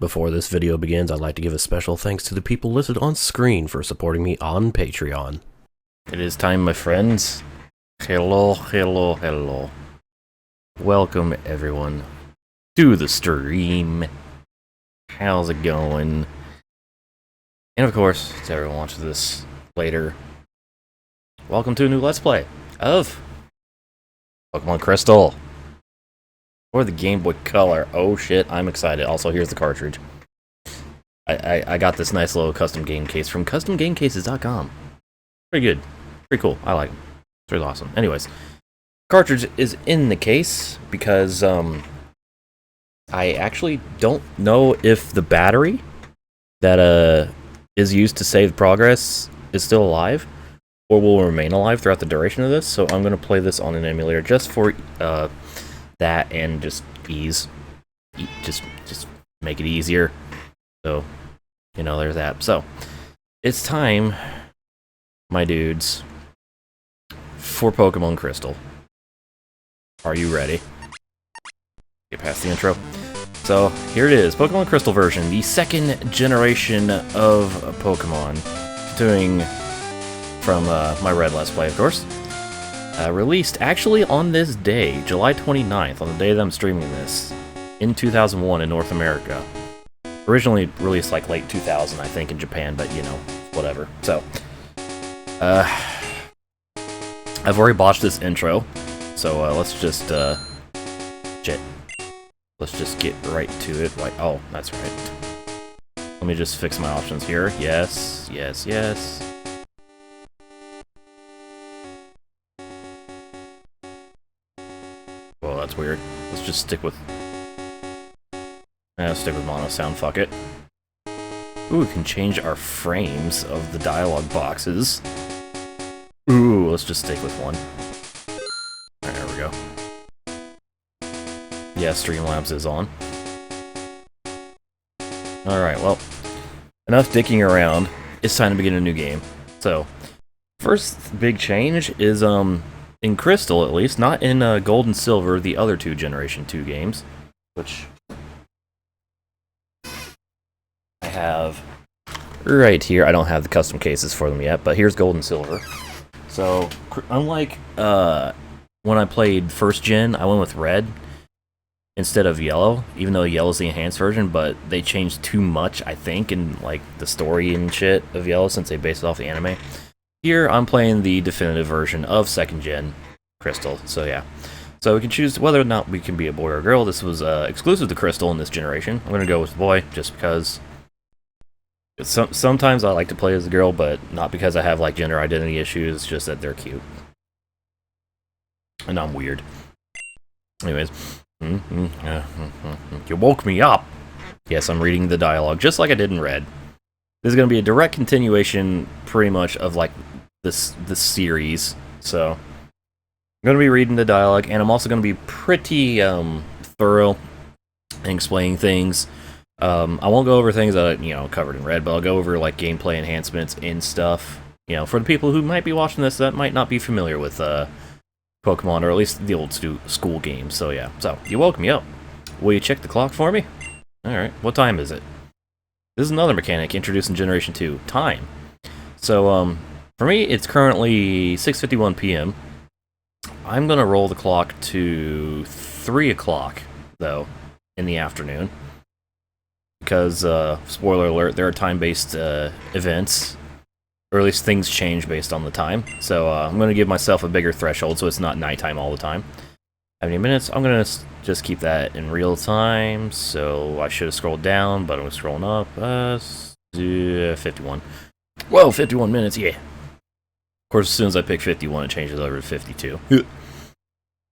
Before this video begins, I'd like to give a special thanks to the people listed on screen for supporting me on Patreon. It is time, my friends. Hello, hello, hello. Welcome, everyone, to the stream. How's it going? And of course, to everyone watching this later, welcome to a new Let's Play of Pokemon Crystal. Or the Game Boy Color. Oh shit, I'm excited. Also, here's the cartridge. I got this nice little custom game case from customgamecases.com. Pretty good. Pretty cool. I like them. It's really awesome. Anyways, cartridge is in the case because I actually don't know if the battery that is used to save progress is still alive or will remain alive throughout the duration of this. So I'm going to play this on an emulator just for that and just ease. Just make it easier. So, you know, there's that. So, it's time, my dudes, for Pokemon Crystal. Are you ready? Get past the intro. So, here it is, Pokemon Crystal version, the second generation of Pokemon. Doing from my Red Let's Play, of course. Released actually on this day, July 29th, on the day that I'm streaming this, in 2001 in North America. Originally released like late 2000, I think, in Japan, but you know, whatever. So, I've already botched this intro, so let's just, let's just get right to it. Like, oh, that's right. Let me just fix my options here. Yes, yes, yes. Well, that's weird. Let's just stick with... stick with mono sound, fuck it. Ooh, we can change our frames of the dialogue boxes. Ooh, let's just stick with one. Alright, there we go. Yeah, Streamlabs is on. Alright, well, enough dicking around. It's time to begin a new game. So, first big change is, in Crystal, at least, not in Gold and Silver, the other two Generation 2 games, which I have right here. I don't have the custom cases for them yet, but here's Gold and Silver. So, unlike when I played first gen, I went with Red instead of Yellow, even though Yellow's the enhanced version, but they changed too much, I think, in like the story and shit of Yellow since they based it off the anime. Here, I'm playing the definitive version of second gen Crystal, so yeah. So we can choose whether or not we can be a boy or a girl. This was exclusive to Crystal in this generation. I'm going to go with the boy, just because sometimes I like to play as a girl, but not because I have like gender identity issues, just that they're cute. And I'm weird. Anyways. You woke me up! Yes, I'm reading the dialogue, just like I did in Red. This is going to be a direct continuation, pretty much, of like this series. So, I'm going to be reading the dialogue, and I'm also going to be pretty thorough in explaining things. I won't go over things that I, covered in Red, but I'll go over like gameplay enhancements and stuff. You know, for the people who might be watching this that might not be familiar with Pokemon, or at least the old school games. So yeah. So you woke me up. Will you check the clock for me? All right. What time is it? This is another mechanic introduced in Generation 2, time. So, for me, it's currently 6:51 p.m. I'm going to roll the clock to 3 o'clock, though, in the afternoon. Because, spoiler alert, there are time-based events, or at least things change based on the time. So, I'm going to give myself a bigger threshold so it's not nighttime all the time. How many minutes? I'm going to just keep that in real time, so I should have scrolled down, but I'm scrolling up. 51. Whoa, 51 minutes, yeah. Of course, as soon as I pick 51, it changes over to 52.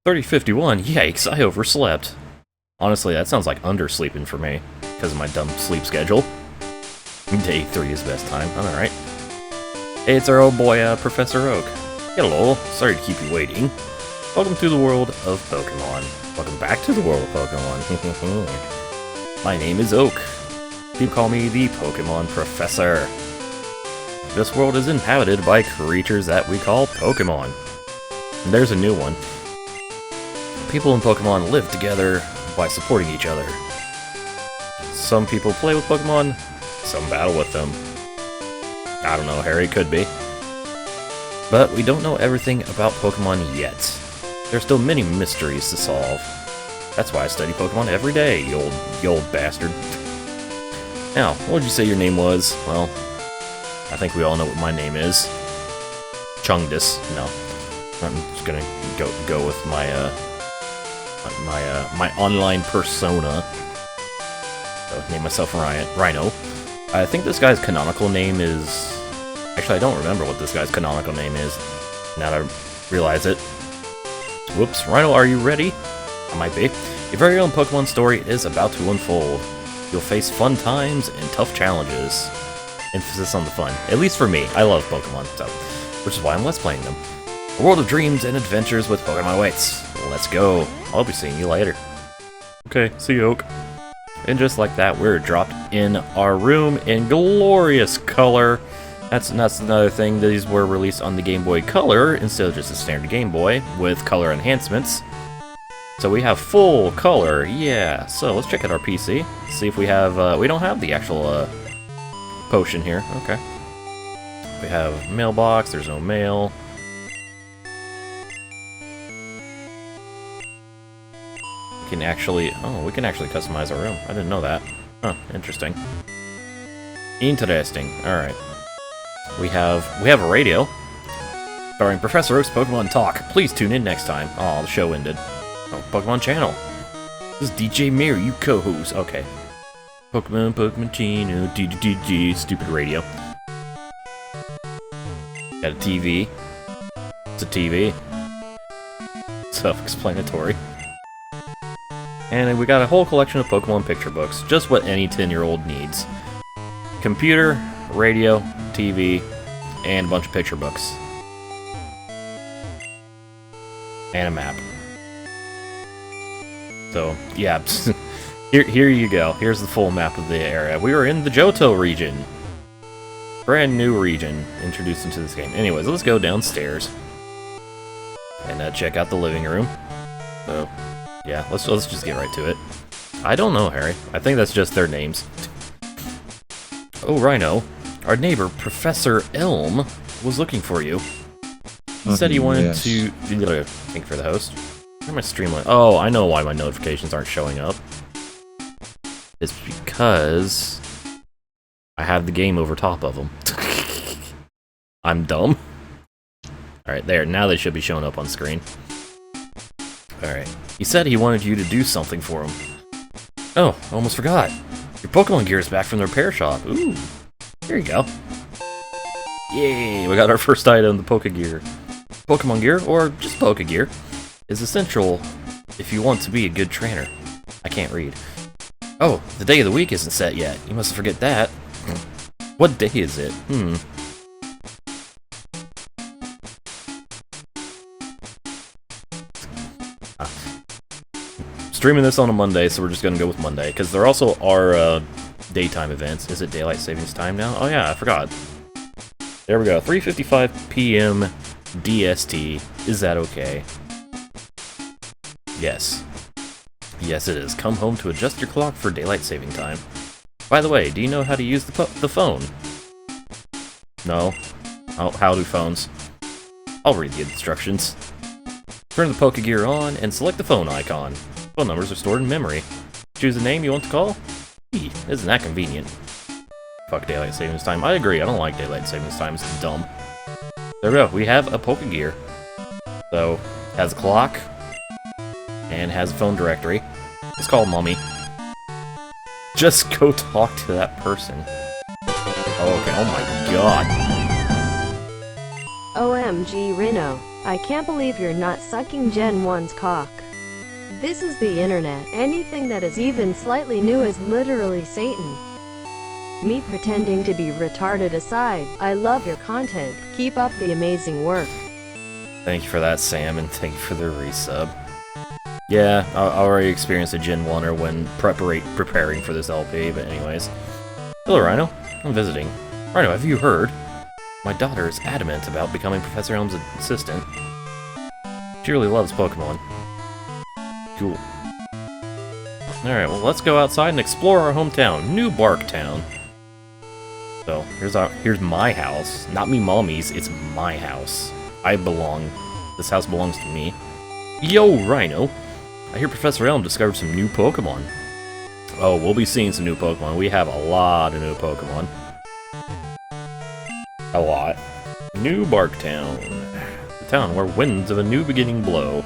30:51, yikes, I overslept. Honestly, that sounds like undersleeping for me, because of my dumb sleep schedule. Day 3 is best time, alright. Hey, it's our old boy, Professor Oak. Hello, sorry to keep you waiting. Welcome to the world of Pokemon. Welcome back to the world of Pokemon. My name is Oak. People call me the Pokemon Professor. This world is inhabited by creatures that we call Pokemon. And there's a new one. People in Pokemon live together by supporting each other. some people play with Pokemon, some battle with them. I don't know, Harry, could be. But we don't know everything about Pokemon yet. There's still many mysteries to solve. That's why I study Pokemon every day, you old bastard. Now, what would you say your name was? Well, I think we all know what my name is. Chungdis. No. I'm just gonna go with my my online persona. So name myself Rhino. I think this guy's canonical name is... Actually, I don't remember what this guy's canonical name is, now that I realize it. Whoops. Rhino, are you ready? I might be. Your very own Pokemon story is about to unfold. You'll face fun times and tough challenges. Emphasis on the fun. At least for me. I love Pokemon, so... which is why I'm Let's Playing them. A world of dreams and adventures with Pokemon awaits. Let's go. I'll be seeing you later. Okay, see you, Oak. And just like that, we're dropped in our room in glorious color. That's another thing. These were released on the Game Boy Color instead of just a standard Game Boy with color enhancements. So we have full color, yeah. So let's check out our PC. See if we have, we don't have the actual potion here. Okay. We have mailbox, there's no mail. We can actually customize our room. I didn't know that. Huh, interesting. Interesting. Alright. We have a radio. Starring Professor Oak's Pokemon Talk. Please tune in next time. Oh, the show ended. Oh, Pokemon Channel. This is DJ Mary, you co-host. Okay. Pokemon Channel, DDDG, stupid radio. Got a TV. It's a TV. Self-explanatory. And we got a whole collection of Pokemon picture books. Just what any 10-year-old needs. Computer, radio, TV, and a bunch of picture books. And a map. So, yeah. Here you go. Here's the full map of the area. We are in the Johto region. Brand new region introduced into this game. Anyways, let's go downstairs and check out the living room. So, yeah, let's just get right to it. I don't know, Harry. I think that's just their names. Oh, Rhino, our neighbor Professor Elm was looking for you. He said he wanted to. Thank you for the host. Where am I streaming? Oh, I know why my notifications aren't showing up. It's because I have the game over top of them. I'm dumb. Alright, there. Now they should be showing up on screen. Alright. He said he wanted you to do something for him. Oh, I almost forgot. Your Pokemon gear is back from the repair shop. Ooh. Here you go. Yay! We got our first item, the Pokegear. Pokemon gear, or just Pokegear, is essential if you want to be a good trainer. I can't read. Oh, the day of the week isn't set yet. You must forget that. What day is it? Streaming this on a Monday, so we're just gonna go with Monday, because there also are daytime events. Is it daylight savings time now? Oh yeah, I forgot. There we go, 3:55 p.m. DST. Is that okay? Yes. Yes, it is. Come home to adjust your clock for daylight saving time. By the way, do you know how to use the phone? No. Oh, how do phones? I'll read the instructions. Turn the Pokegear on and select the phone icon. Phone numbers are stored in memory. Choose a name you want to call? Isn't that convenient? Fuck daylight savings time. I agree, I don't like daylight savings time, it's dumb. There we go, we have a Pokegear. So, has a clock, and has a phone directory. It's called Mommy. Just go talk to that person. Oh, okay, oh my god. OMG Rhino, I can't believe you're not sucking Gen 1's cock. This is the internet. Anything that is even slightly new is literally Satan. Me pretending to be retarded aside, I love your content. Keep up the amazing work. Thank you for that, Sam, and thank you for the resub. Yeah, I already experienced a Gen 1er when preparing for this LP, but anyways. Hello, Rhino. I'm visiting. Rhino, have you heard? My daughter is adamant about becoming Professor Elm's assistant. She really loves Pokemon. Cool. Alright, well, let's go outside and explore our hometown, New Barktown. So, here's my house. Not me mommy's, it's my house. This house belongs to me. Yo, Rhino! I hear Professor Elm discovered some new Pokemon. Oh, we'll be seeing some new Pokemon. We have a lot of new Pokemon. A lot. New Barktown. The town where winds of a new beginning blow.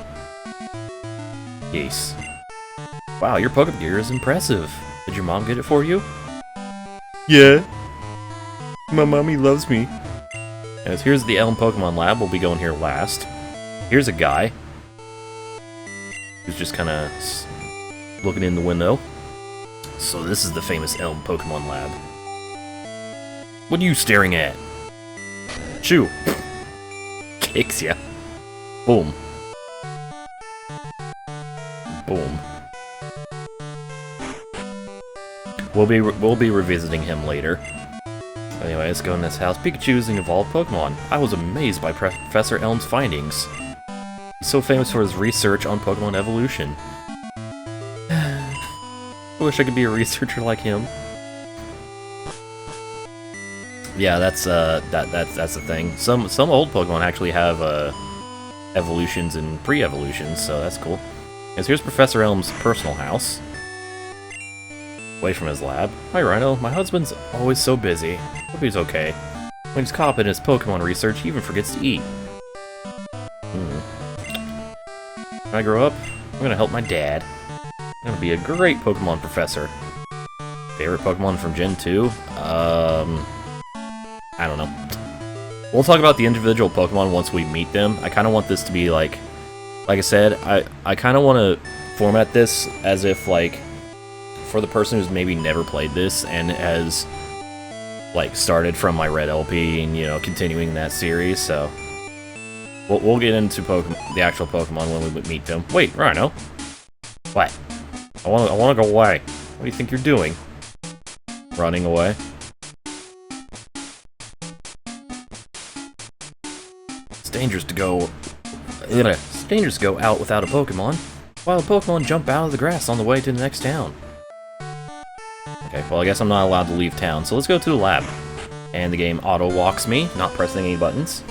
Yes. Wow, your Pokedex gear is impressive. Did your mom get it for you? Yeah. My mommy loves me. As here's the Elm Pokemon Lab. We'll be going here last. Here's a guy who's just kind of looking in the window. So this is the famous Elm Pokemon Lab. What are you staring at? Chew. Kicks ya. Boom. Boom. We'll be revisiting him later. Anyway, let's go in this house. Pikachu is an evolved Pokemon. I was amazed by Professor Elm's findings. He's so famous for his research on Pokemon evolution. I wish I could be a researcher like him. Yeah, that's the thing. Some old Pokemon actually have evolutions and pre-evolutions, so that's cool. As here's Professor Elm's personal house. Away from his lab. Hi, Rhino. My husband's always so busy. Hope he's okay. When he's caught up in his Pokemon research, he even forgets to eat. When I grow up, I'm gonna help my dad. I'm gonna be a great Pokemon professor. Favorite Pokemon from Gen 2? I don't know. We'll talk about the individual Pokemon once we meet them. I kind of want this to be like I said, I kind of want to format this as if, like, for the person who's maybe never played this and has, like, started from my Red LP and, you know, continuing that series, so we'll get into the actual Pokemon when we meet them. Wait, Rhino. What? I want to go away. What do you think you're doing? Running away? It's dangerous to go out without a Pokemon. While a Pokemon jump out of the grass on the way to the next town. Okay, well I guess I'm not allowed to leave town, so let's go to the lab. And the game auto-walks me, not pressing any buttons.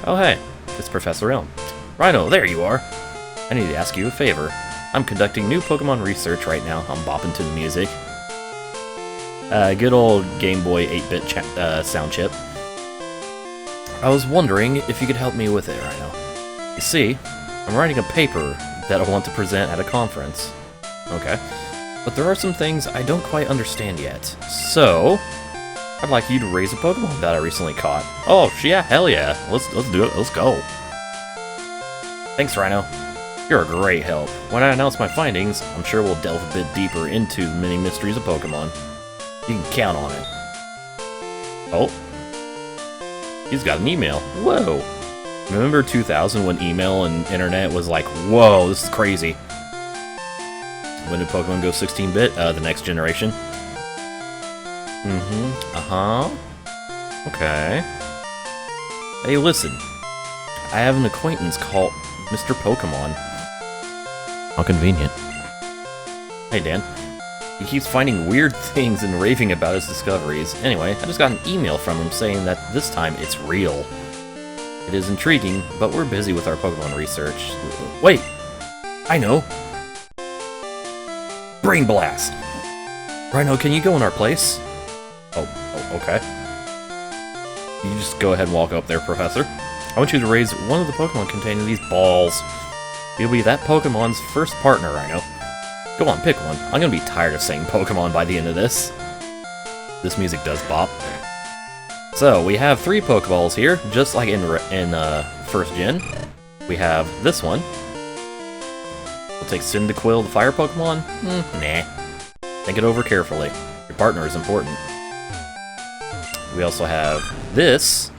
Oh hey, it's Professor Elm. Rhino, there you are! I need to ask you a favor. I'm conducting new Pokemon research right now. I'm bopping to the music. Good old Game Boy 8-bit sound chip. I was wondering if you could help me with it, Rhino. You see, I'm writing a paper that I want to present at a conference. Okay. But there are some things I don't quite understand yet. So, I'd like you to raise a Pokemon that I recently caught. Oh, yeah, hell yeah. Let's do it. Let's go. Thanks, Rhino. You're a great help. When I announce my findings, I'm sure we'll delve a bit deeper into the many mysteries of Pokemon. You can count on it. Oh. He's got an email. Whoa. Remember 2000 when email and internet was like, whoa, this is crazy. When did Pokemon go 16-bit? The next generation. Okay. Hey, listen. I have an acquaintance called Mr. Pokemon. How convenient. Hey, Dan. He keeps finding weird things and raving about his discoveries. Anyway, I just got an email from him saying that this time it's real. It is intriguing, but we're busy with our Pokemon research. Wait! I know! Brain Blast! Rhino, can you go in our place? Oh, okay. You just go ahead and walk up there, Professor. I want you to raise one of the Pokemon containing these balls. You'll be that Pokemon's first partner, Rhino. Go on, pick one. I'm gonna be tired of saying Pokemon by the end of this. This music does bop. So, we have 3 Pokeballs here, just like in first gen. We have this one. We'll take Cyndaquil, the fire Pokemon. Nah. Think it over carefully. Your partner is important. We also have this.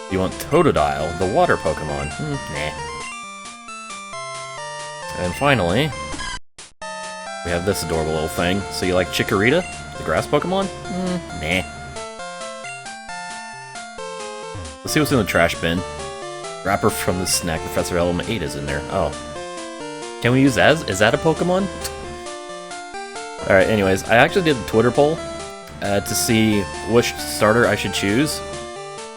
You want Totodile, the water Pokemon. Nah. And finally, we have this adorable little thing. So you like Chikorita, the grass Pokemon? Nah. Let's see what's in the trash bin. Wrapper from the snack Professor Elm ate is in there. Oh. Can we use that? Is that a Pokemon? Alright, anyways, I actually did a Twitter poll to see which starter I should choose,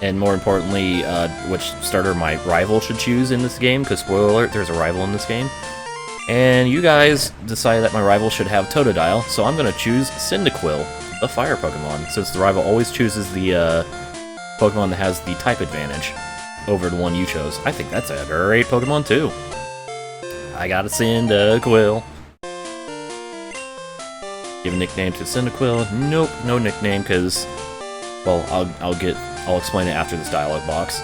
and more importantly, which starter my rival should choose in this game, because spoiler alert, there's a rival in this game. And you guys decided that my rival should have Totodile, so I'm going to choose Cyndaquil, the fire Pokemon, since the rival always chooses the Pokemon that has the type advantage over the one you chose. I think that's a great Pokemon too. I got a Cyndaquil. Give a nickname to Cyndaquil. Nope, no nickname, because, well, I'll explain it after this dialogue box.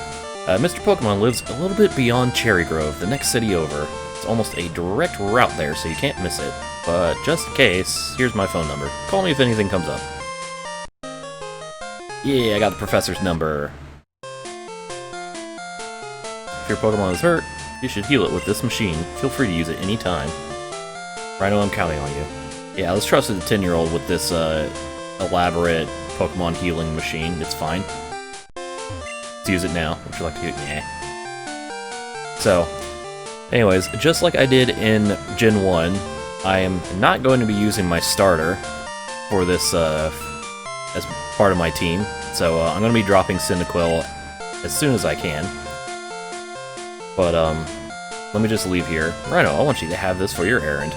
Mr. Pokemon lives a little bit beyond Cherrygrove, the next city over. It's almost a direct route there, so you can't miss it. But just in case, here's my phone number. Call me if anything comes up. Yeah, I got the professor's number. If your Pokemon is hurt, you should heal it with this machine. Feel free to use it anytime. Rhino, I'm counting on you. Yeah, let's trust the 10-year-old with this elaborate Pokemon healing machine. It's fine. Let's use it now. Would you like to use it? Yeah. So, anyways, just like I did in Gen 1, I am not going to be using my starter for this as part of my team. So I'm going to be dropping Cyndaquil as soon as I can. But let me just leave here. Rhino, I want you to have this for your errand.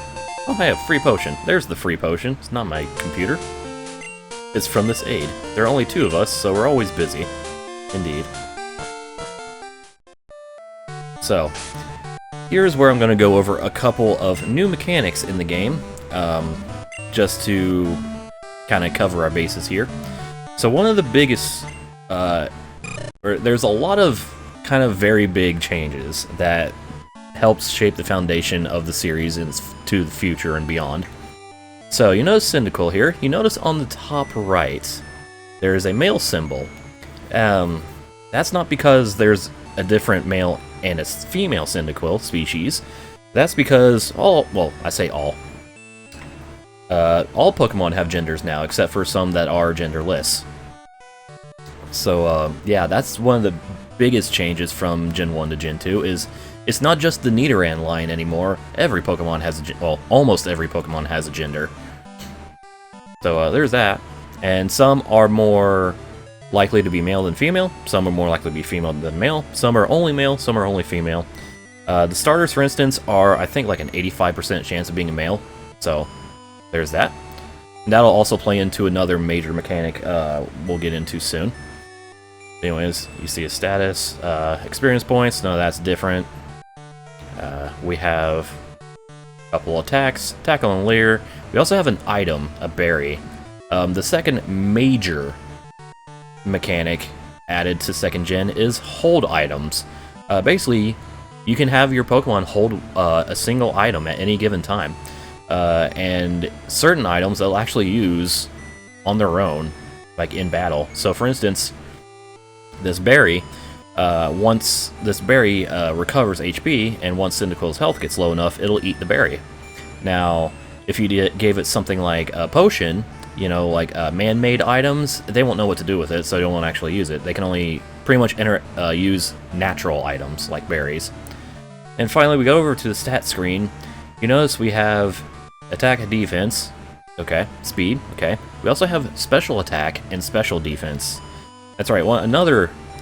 Oh, I have free potion. There's the free potion. It's not my computer. It's from this aide. There are only 2 of us, so we're always busy. Indeed. So, here's where I'm going to go over a couple of new mechanics in the game, just to kind of cover our bases here. So one of the biggest, there's a lot of kind of very big changes that helps shape the foundation of the series to the future and beyond. So you notice Cyndaquil here. You notice on the top right, there is a male symbol. That's not because there's a different male and a female Cyndaquil species. That's because I say all Pokemon have genders now, except for some that are genderless. So, yeah, that's one of the biggest changes from Gen 1 to Gen 2, is it's not just the Nidoran line anymore. Every Pokemon has almost every Pokemon has a gender. So, there's that. And some are more likely to be male than female, some are more likely to be female than male, some are only male, some are only female. The starters, for instance, are, I think, like an 85% chance of being a male, so there's that. And that'll also play into another major mechanic we'll get into soon. Anyways, you see a status, experience points, none of that's different. We have a couple attacks, tackle and leer. We also have an item, a berry. The second major mechanic added to 2nd Gen is hold items. Basically, you can have your Pokemon hold a single item at any given time. And certain items they'll actually use on their own, like in battle. So for instance, this berry, once this berry recovers HP, and once Cyndaquil's health gets low enough, it'll eat the berry. Now, if you gave it something like a potion, you know, like man-made items, they won't know what to do with it, so they won't actually use it. They can only pretty much use natural items, like berries. And finally, we go over to the stat screen. You notice we have attack and defense, okay, speed, okay. We also have special attack and special defense. That's right,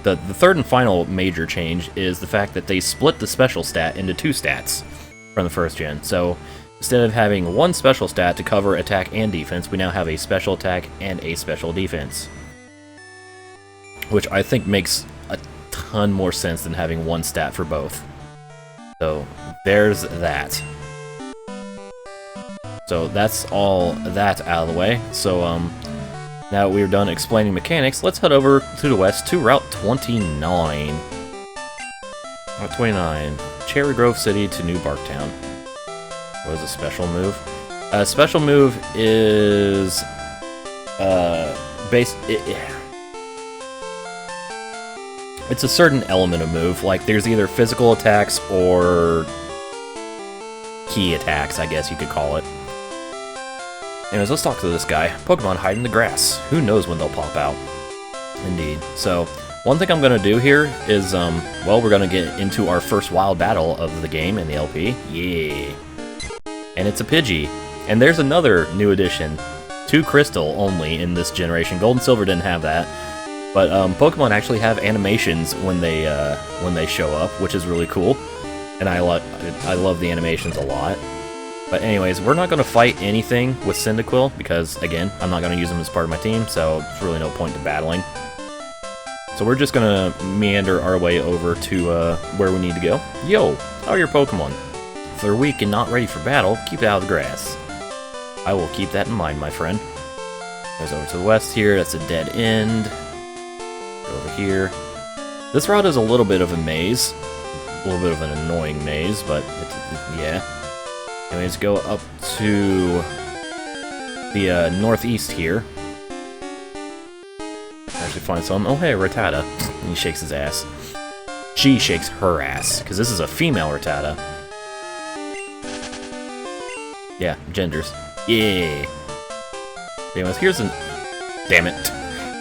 the third and final major change is the fact that they split the special stat into 2 stats from the 1st Gen. So instead of having one special stat to cover attack and defense, we now have a special attack and a special defense. Which I think makes a ton more sense than having one stat for both. So, there's that. So that's all that out of the way. So, now that we're done explaining mechanics, let's head over to the west to Route 29. Route 29. Cherrygrove City to New Barktown. What is a special move? A special move is it's a certain element of move. Like there's either physical attacks or key attacks, I guess you could call it. Anyways, let's talk to this guy. Pokemon hide in the grass. Who knows when they'll pop out? Indeed. So, one thing I'm going to do here is, well, we're going to get into our first wild battle of the game in the LP. Yeah. and it's a Pidgey. And there's another new addition, to Crystal only in this generation. Gold and Silver didn't have that, but Pokemon actually have animations when they show up, which is really cool, and I love the animations a lot. But anyways, we're not going to fight anything with Cyndaquil because, again, I'm not going to use them as part of my team, so there's really no point to battling. So we're just going to meander our way over to where we need to go. Yo, how are your Pokemon? If they're weak and not ready for battle, keep it out of the grass. I will keep that in mind, my friend. Goes over to the west here, that's a dead end. Go over here. This route is a little bit of a maze. A little bit of an annoying maze, but yeah. Anyways, go up to the northeast here. Actually find some. Oh hey, Rattata. And he shakes his ass. She shakes her ass, because this is a female Rattata. Yeah, genders. Yeah. Anyways, here's an... Damn it.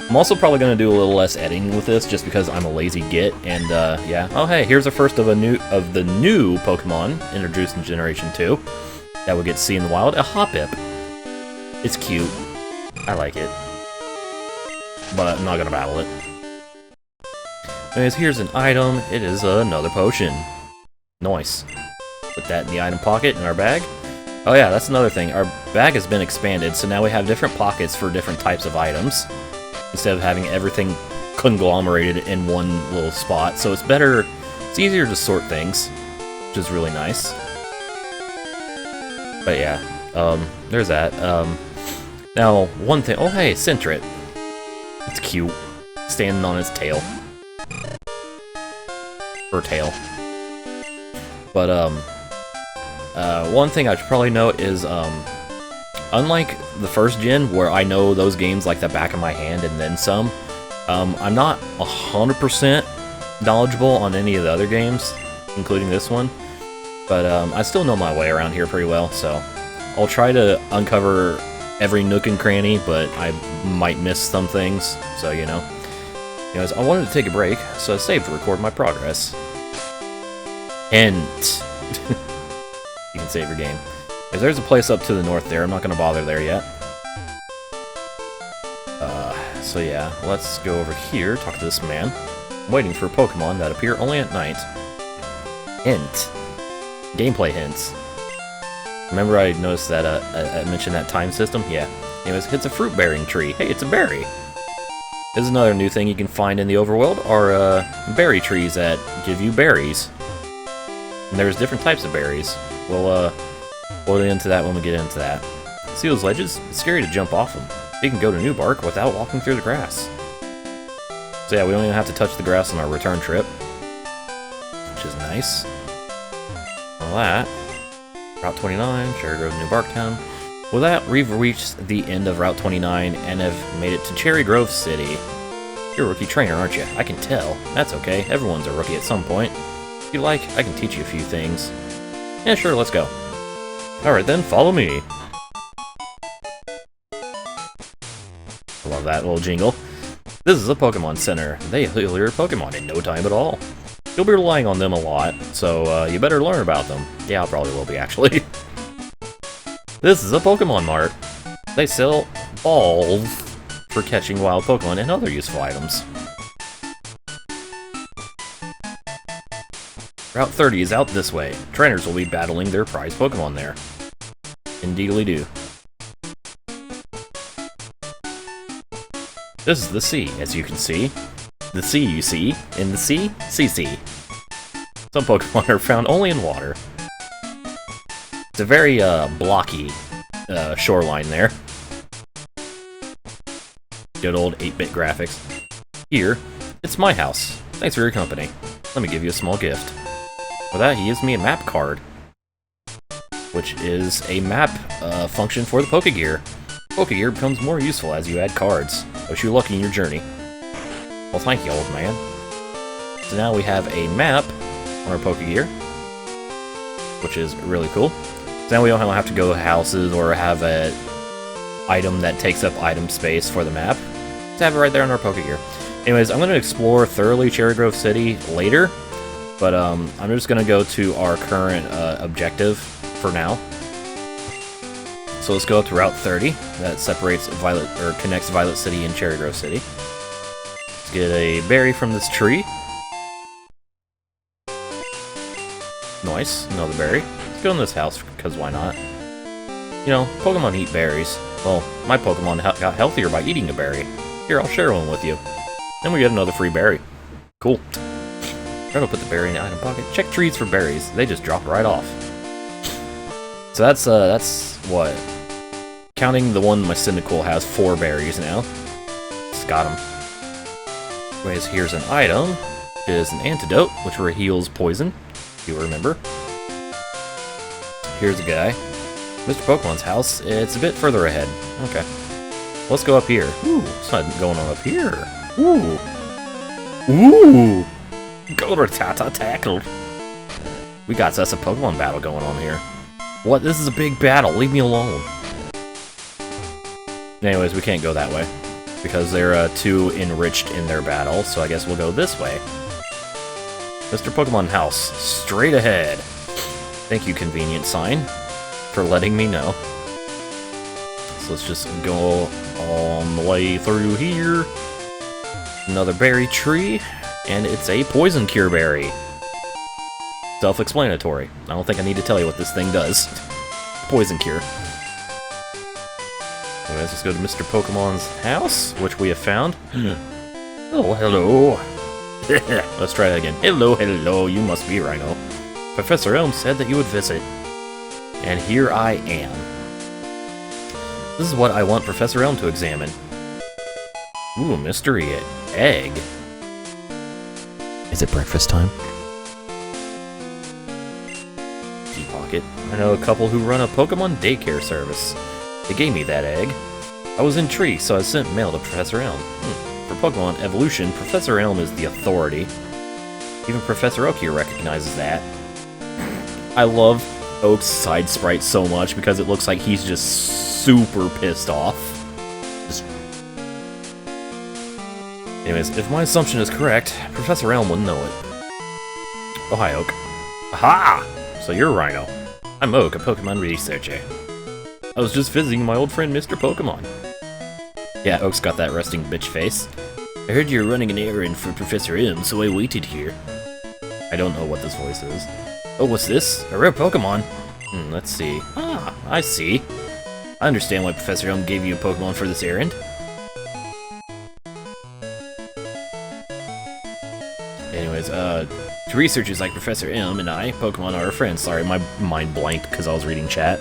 I'm also probably going to do a little less editing with this, just because I'm a lazy git, and yeah. Oh hey, here's the first of the new Pokemon introduced in Generation 2 that we get to see in the wild, a Hoppip. It's cute. I like it. But I'm not going to battle it. Anyways, here's an item. It is another potion. Nice. Put that in the item pocket in our bag. Oh yeah, that's another thing. Our bag has been expanded, so now we have different pockets for different types of items, instead of having everything conglomerated in one little spot. So it's better, it's easier to sort things, which is really nice. But yeah, there's that. Now, one thing, oh hey, Sentret. It's cute, standing on its tail. Her tail. But, one thing I should probably note is, unlike the first gen, where I know those games like the back of my hand and then some, I'm not 100% knowledgeable on any of the other games, including this one, but I still know my way around here pretty well, so I'll try to uncover every nook and cranny, but I might miss some things, so you know. Anyways, I wanted to take a break, so I saved to record my progress. Hint. You can save your game. Because there's a place up to the north there. I'm not going to bother there yet. So yeah, let's go over here, talk to this man. I'm waiting for Pokemon that appear only at night. Hint. Gameplay hints. Remember I noticed that I mentioned that time system? Yeah. Anyways, it's a fruit-bearing tree. Hey, it's a berry. This is another new thing you can find in the overworld, are berry trees that give you berries. And there's different types of berries. We'll get into that when we get into that. See those ledges? It's scary to jump off them. You can go to New Bark without walking through the grass. So yeah, we don't even have to touch the grass on our return trip, which is nice. All that. Route 29, Cherrygrove, New Barktown. With that, we've reached the end of Route 29 and have made it to Cherrygrove City. You're a rookie trainer, aren't you? I can tell. That's okay. Everyone's a rookie at some point. If you like, I can teach you a few things. Yeah, sure, let's go. Alright then, follow me. Love that little jingle. This is a Pokemon Center. They heal your Pokemon in no time at all. You'll be relying on them a lot, so you better learn about them. Yeah, I probably will be, actually. This is a Pokemon Mart. They sell balls for catching wild Pokemon and other useful items. Route 30 is out this way. Trainers will be battling their prized Pokemon there. Indeedly do. This is the sea, as you can see. The sea you see. In the sea, CC. Some Pokemon are found only in water. It's a very blocky shoreline there. Good old 8-bit graphics. Here, it's my house. Thanks for your company. Let me give you a small gift. For that, he gives me a map card, which is a map function for the Pokegear. Pokegear becomes more useful as you add cards. Wish you luck in your journey. Well, thank you, old man. So now we have a map on our Pokegear, which is really cool. So now we don't have to go to houses or have an item that takes up item space for the map. Just have it right there on our Pokegear. Anyways, I'm going to explore thoroughly Cherrygrove City later, but I'm just going to go to our current objective for now. So let's go up to Route 30. That separates Violet, or connects Violet City and Cherrygrove City. Let's get a berry from this tree. Nice, another berry. Let's go in this house, because why not? You know, Pokemon eat berries. Well, my Pokemon got healthier by eating a berry. Here, I'll share one with you. Then we get another free berry. Cool. I'm gonna put the berry in the item pocket. Check trees for berries. They just drop right off. So that's what? Counting the one my Cyndaquil has 4 berries now. Just got them. Anyways, here's an item. It is an antidote, which heals poison, if you remember. Here's a guy. Mr. Pokemon's house. It's a bit further ahead. Okay. Let's go up here. Ooh, it's not going on up here. Ooh. Ooh. Go Rattata tackled. We got us a Pokemon battle going on here. What? This is a big battle. Leave me alone. Anyways, we can't go that way because they're too enriched in their battle, so I guess we'll go this way. Mr. Pokemon house, straight ahead. Thank you, convenient sign, for letting me know. So let's just go on the way through here. Another berry tree, and it's a poison cure berry. Self-explanatory. I don't think I need to tell you what this thing does. Poison cure. Anyways, let's go to Mr. Pokemon's house, which we have found. Oh, hello. Let's try that again. Hello, hello, you must be Rhino. Professor Elm said that you would visit. And here I am. This is what I want Professor Elm to examine. Ooh, mystery egg. Is it breakfast time? Key pocket. I know a couple who run a Pokemon daycare service. They gave me that egg. I was intrigued, so I sent mail to Professor Elm. For Pokemon evolution, Professor Elm is the authority. Even Professor Oak here recognizes that. I love Oak's side sprite so much because it looks like he's just super pissed off. Anyways, if my assumption is correct, Professor Elm would know it. Oh, hi, Oak. Aha! So you're Rhino. I'm Oak, a Pokemon researcher. I was just visiting my old friend Mr. Pokemon. Yeah, Oak's got that resting bitch face. I heard you were running an errand for Professor Elm, so I waited here. I don't know what this voice is. Oh, what's this? A rare Pokemon? Let's see. Ah, I see. I understand why Professor Elm gave you a Pokemon for this errand. Anyways, to researchers like Professor Elm and I, Pokemon are our friends. Sorry, my mind blanked because I was reading chat.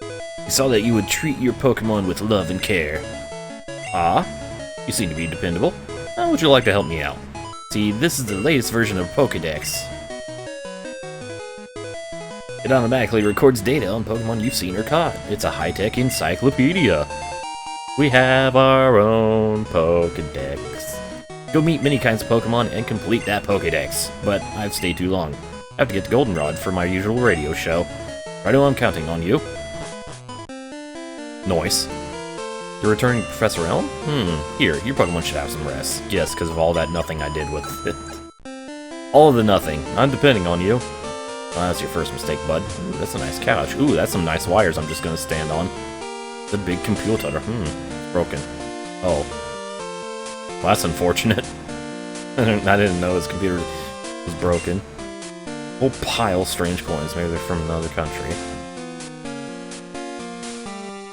We saw that you would treat your Pokemon with love and care. Ah, you seem to be dependable. How would you like to help me out? See, this is the latest version of Pokedex. It automatically records data on Pokemon you've seen or caught. It's a high-tech encyclopedia. We have our own Pokedex. Go meet many kinds of Pokemon and complete that Pokedex. But I've stayed too long. I have to get to Goldenrod for my usual radio show. Righto, I'm counting on you. Noise. You're returning Professor Elm? Here, your Pokemon should have some rest. Yes, because of all that nothing I did with it. All of the nothing. I'm depending on you. Oh, that's your first mistake, bud. Ooh, that's a nice couch. Ooh, that's some nice wires I'm just gonna stand on. The big computer. It's broken. Oh. Well, that's unfortunate. I didn't know his computer was broken. Whole pile of strange coins. Maybe they're from another country.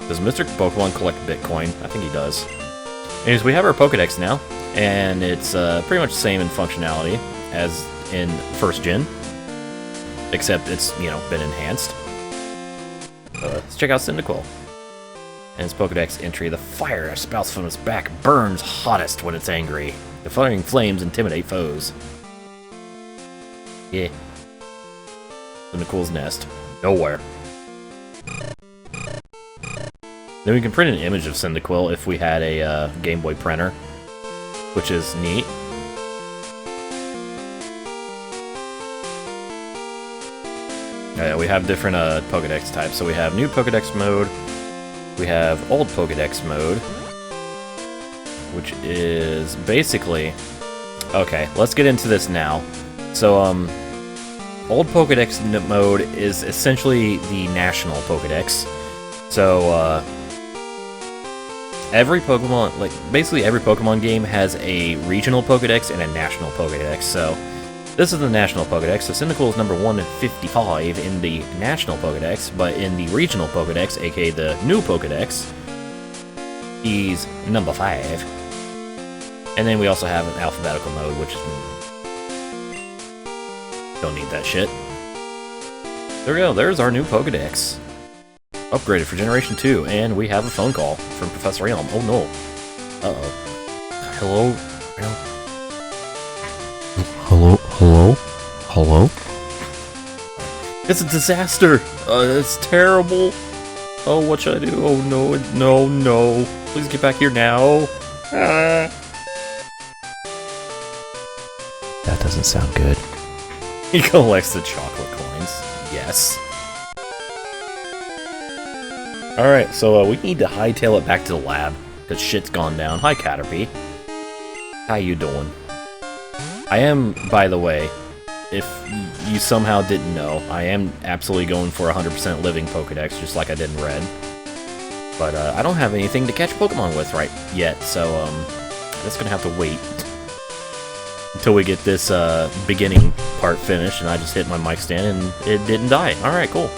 Does Mr. Pokemon collect Bitcoin? I think he does. Anyways, we have our Pokedex now, and it's pretty much the same in functionality as in first gen, except it's, you know, been enhanced. Let's check out Cyndaquil. And its Pokedex entry, the fire spouts from its back burns hottest when it's angry. The flaring flames intimidate foes. Yeah. Cyndaquil's nest. Nowhere. Then we can print an image of Cyndaquil if we had a Game Boy printer, which is neat. Yeah, we have different Pokedex types. So we have new Pokedex mode, we have old Pokedex mode, which is basically... Okay, let's get into this now. So, old Pokedex mode is essentially the national Pokedex. So, every Pokemon, like, basically every Pokemon game has a regional Pokedex and a national Pokedex, so this is the national Pokedex. So Cyndaquil is number 155 in the national Pokedex, but in the regional Pokedex, aka the new Pokedex, he's number 5. And then we also have an alphabetical mode, which is... don't need that shit. There we go, there's our new Pokedex. Upgraded for Generation 2, and we have a phone call from Professor Elm. Oh no. Uh-oh. Hello? Hello? It's a disaster! It's terrible! Oh, what should I do? Oh no. Please get back here now. That doesn't sound good. He collects the chocolate coins. Yes. Alright, so we need to hightail it back to the lab, because shit's gone down. Hi, Caterpie. How you doing? I am, by the way, if you somehow didn't know, I am absolutely going for 100% living Pokedex, just like I did in Red. But I don't have anything to catch Pokemon with right yet, so that's gonna have to wait until we get this beginning part finished, and I just hit my mic stand and it didn't die. Alright, cool.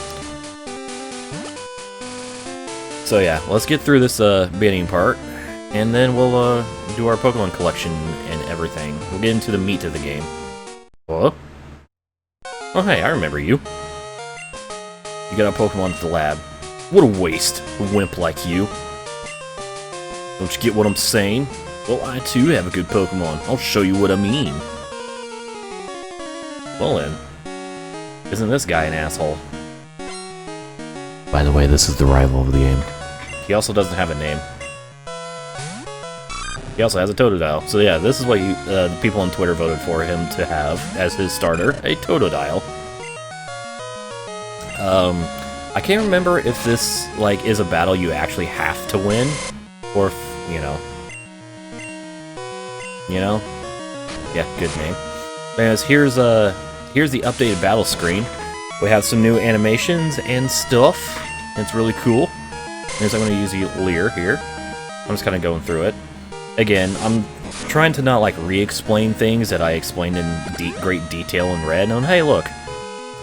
So yeah, let's get through this beginning part, and then we'll do our Pokemon collection and everything. We'll get into the meat of the game. Hello? Oh hey, I remember you. You got a Pokemon at the lab. What a waste, a wimp like you. Don't you get what I'm saying? Well, I too have a good Pokemon. I'll show you what I mean. Well then, isn't this guy an asshole? By the way, this is the rival of the game. He also doesn't have a name. He also has a Totodile. So yeah, this is what you, the people on Twitter voted for him to have as his starter, a Totodile. I can't remember if this, like, is a battle you actually have to win, or if, you know. Yeah, good name. Anyways, here's the updated battle screen. We have some new animations and stuff. It's really cool. Here's I'm going to use Leer here. I'm just kind of going through it. Again, I'm trying to not like re-explain things that I explained in great detail in Red. And hey, look,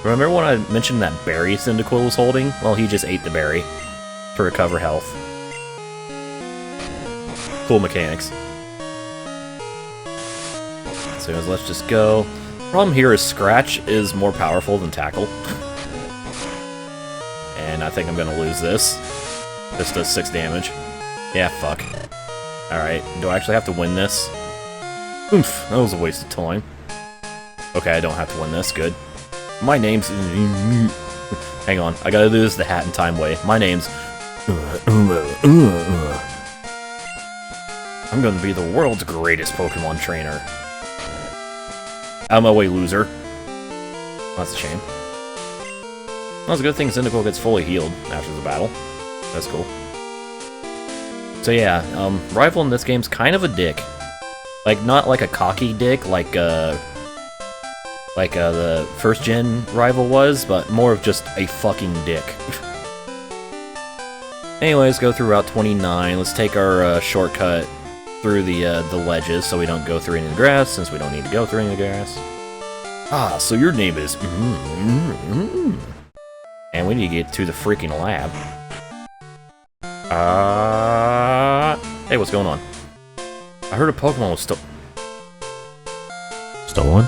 remember when I mentioned that berry Cyndaquil was holding? Well, he just ate the berry to recover health. Cool mechanics. So let's just go. Problem here is Scratch is more powerful than Tackle. And I think I'm gonna lose this. This does 6 damage. Yeah, fuck. Alright, do I actually have to win this? Oof, that was a waste of time. Okay, I don't have to win this, good. My name's... Hang on, I gotta do this the Hat in Time way. My name's... I'm gonna be the world's greatest Pokemon trainer. Out of my way, loser. That's a shame. Well, it's a good thing Cyndaquil gets fully healed after the battle. That's cool. So yeah, rival in this game's kind of a dick. Like, not like a cocky dick, like the first gen rival was, but more of just a fucking dick. Anyways, go through Route 29. Let's take our shortcut through the ledges so we don't go through any of the grass, since we don't need to go through any of the grass. Ah, so your name is... And we need to get to the freaking lab. Hey, what's going on? I heard a Pokemon was Stolen?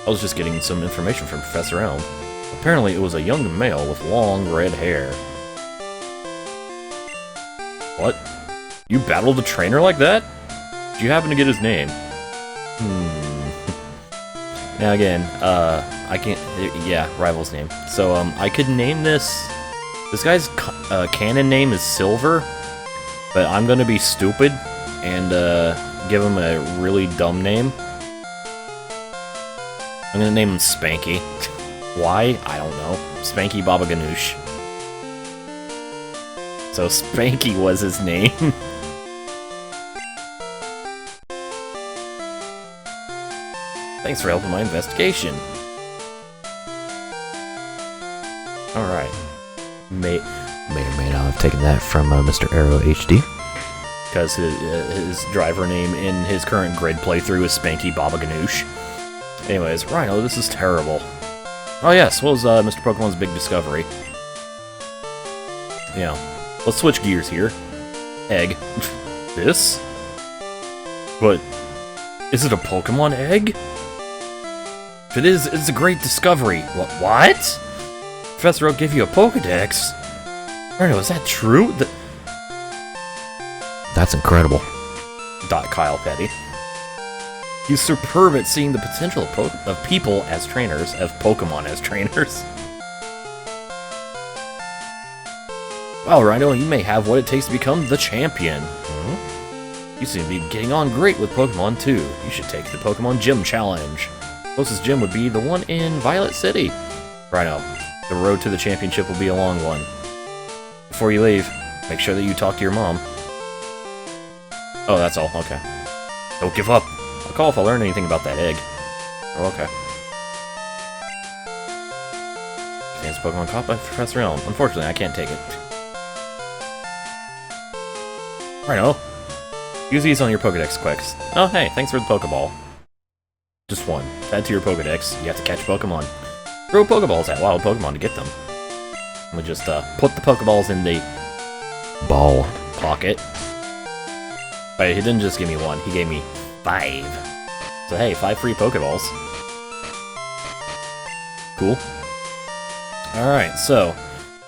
I was just getting some information from Professor Elm. Apparently it was a young male with long red hair. What? You battled a trainer like that? Did you happen to get his name? Now again, I can't... Yeah, rival's name. So, I could name this... This guy's canon name is Silver, but I'm gonna be stupid and give him a really dumb name. I'm gonna name him Spanky. Why? I don't know. Spanky Baba Ganoush. So Spanky was his name. Thanks for helping my investigation. Alright. May or may not have taken that from Mr. Arrow HD. Because his driver name in his current grid playthrough is Spanky Baba Ganoush. Anyways, Rhino, this is terrible. Oh yes, what was Mr. Pokemon's big discovery? Yeah. Let's switch gears here. Egg. This? But, is it a Pokemon egg? If it is, it's a great discovery. What? Professor Elm gave you a Pokedex? Rhino, is that true? That's incredible. Kyle Petty. He's superb at seeing the potential of people as trainers, of Pokemon as trainers. Well, Rhino, you may have what it takes to become the champion. You seem to be getting on great with Pokemon, too. You should take the Pokemon Gym Challenge. Closest gym would be the one in Violet City. Rhino, the road to the championship will be a long one. Before you leave, make sure that you talk to your mom. Oh, that's all. Okay. Don't give up. I'll call if I learn anything about that egg. Oh, okay. Stands Pokemon caught by Professor Elm. Unfortunately, I can't take it. Rhino, use these on your Pokedex quick. Oh, hey, thanks for the Pokeball. Just one. Add to your Pokedex. You have to catch Pokemon. Throw Pokeballs at wild Pokemon to get them. I'm gonna just put the Pokeballs in the Ball pocket. But he didn't just give me one, he gave me 5. So hey, 5 free Pokeballs. Cool. Alright, so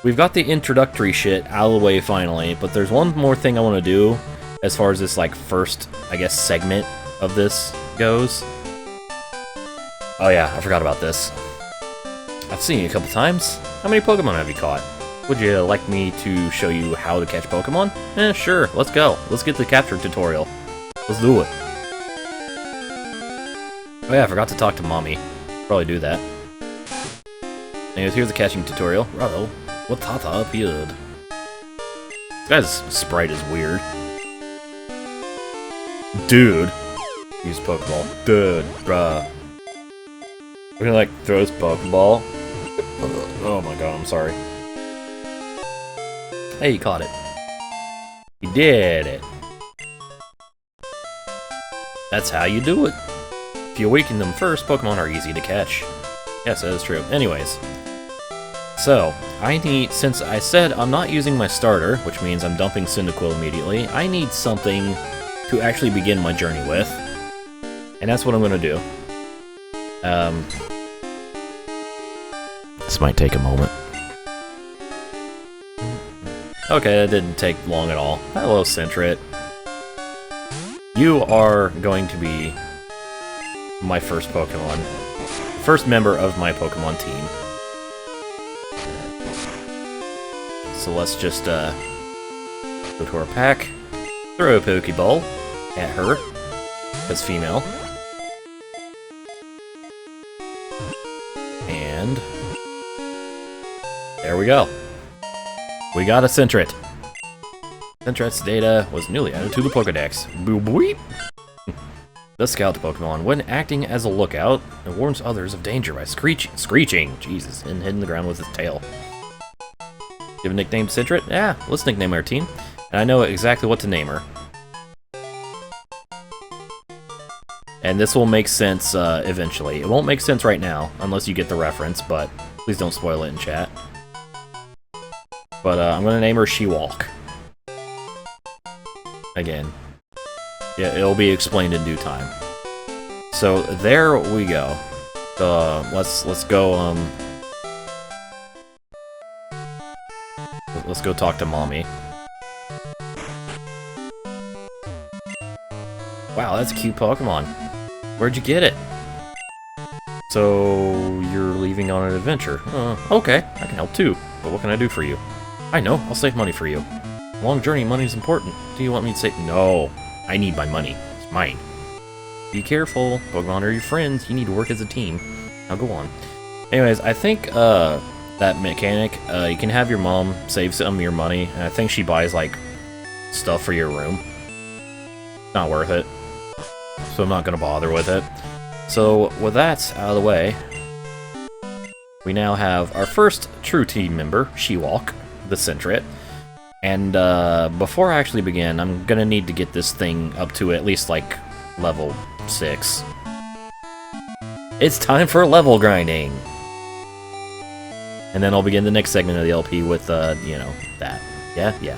we've got the introductory shit out of the way finally, but there's one more thing I want to do as far as this like first, I guess, segment of this goes. Oh yeah, I forgot about this. I've seen you a couple times. How many Pokemon have you caught? Would you like me to show you how to catch Pokemon? Sure, let's go. Let's get the capture tutorial. Let's do it. Oh yeah, I forgot to talk to Mommy. Probably do that. Anyways, here's the catching tutorial. Bravo, what Tata appeared. This guy's sprite is weird. Dude. Use Pokeball. Dude, bruh. We're gonna like throw this Pokeball. Oh my god, I'm sorry. Hey, you caught it. You did it. That's how you do it. If you awaken them first, Pokemon are easy to catch. Yes, that is true. Anyways. So, I need, since I said I'm not using my starter, which means I'm dumping Cyndaquil immediately, I need something to actually begin my journey with. And that's what I'm gonna do. This might take a moment. Okay, that didn't take long at all. Hello, Centret. You are going to be my first Pokemon. First member of my Pokemon team. So let's just go to our pack, throw a Pokeball at her, as female. And there we go. We got a Centret. Centret's data was newly added to the Pokedex. Boop boop. The Scout Pokemon, when acting as a lookout, it warns others of danger by screeching, Jesus, and hitting the ground with its tail. Give a nickname to Centret? Yeah, let's nickname our team. And I know exactly what to name her. And this will make sense eventually. It won't make sense right now, unless you get the reference, but please don't spoil it in chat. But I'm gonna name her She-Walk. Again. Yeah, it'll be explained in due time. So there we go. Let's go let's go talk to Mommy. Wow, that's a cute Pokemon. Where'd you get it? So you're leaving on an adventure. Okay, I can help too. But what can I do for you? I know, I'll save money for you. Long journey, money's important. Do you want me to say no? I need my money. It's mine. Be careful. Pokemon are your friends. You need to work as a team. Now go on. Anyways, I think that mechanic, you can have your mom save some of your money, and I think she buys like stuff for your room. Not worth it. So I'm not gonna bother with it. So with that out of the way, We now have our first true team member, She-Walk, the Centret. And before I actually begin, I'm gonna need to get this thing up to at least, like, level 6. It's time for level grinding! And then I'll begin the next segment of the LP with, you know, that. Yeah? Yeah.